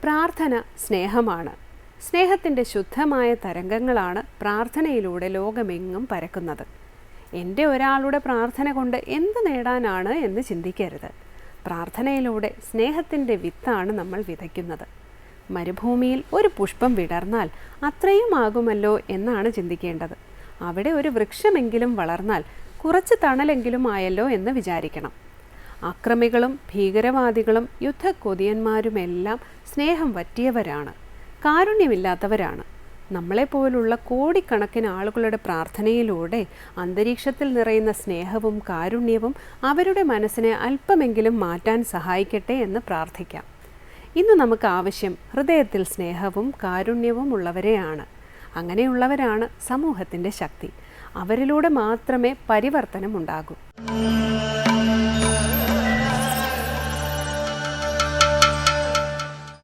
പ്രാർത്ഥന സ്നേഹമാണ്. സ്നേഹത്തിൻ്റെ ശുദ്ധമായ തരംഗങ്ങളാണ് പ്രാർത്ഥനയിലൂടെ ലോകമെങ്ങും പരക്കുന്നത്. എൻ്റെ ഒരാളുടെ പ്രാർത്ഥന കൊണ്ട് എന്ത് നേടാനാണ് എന്ന് ചിന്തിക്കരുത്. പ്രാർത്ഥനയിലൂടെ സ്നേഹത്തിൻ്റെ വിത്താണ് നമ്മൾ വിതയ്ക്കുന്നത്. മരുഭൂമിയിൽ ഒരു പുഷ്പം വിടർന്നാൽ അത്രയും ആകുമല്ലോ എന്നാണ് ചിന്തിക്കേണ്ടത്. അവിടെ ഒരു വൃക്ഷമെങ്കിലും വളർന്നാൽ കുറച്ച് തണലെങ്കിലും ആയല്ലോ എന്ന് വിചാരിക്കണം. അക്രമികളും ഭീകരവാദികളും യുദ്ധക്കൊതിയന്മാരുമെല്ലാം സ്നേഹം വറ്റിയവരാണ്, കാരുണ്യമില്ലാത്തവരാണ്. നമ്മളെപ്പോലുള്ള കോടിക്കണക്കിന് ആളുകളുടെ പ്രാർത്ഥനയിലൂടെ അന്തരീക്ഷത്തിൽ നിറയുന്ന സ്നേഹവും കാരുണ്യവും അവരുടെ മനസ്സിനെ അല്പമെങ്കിലും മാറ്റാൻ സഹായിക്കട്ടെ എന്ന് പ്രാർത്ഥിക്കാം. ഇന്ന് നമുക്ക് ആവശ്യം ഹൃദയത്തിൽ സ്നേഹവും കാരുണ്യവും ഉള്ളവരെയാണ്. അങ്ങനെയുള്ളവരാണ് സമൂഹത്തിൻ്റെ ശക്തി. അവരിലൂടെ മാത്രമേ പരിവർത്തനം ഉണ്ടാകൂ.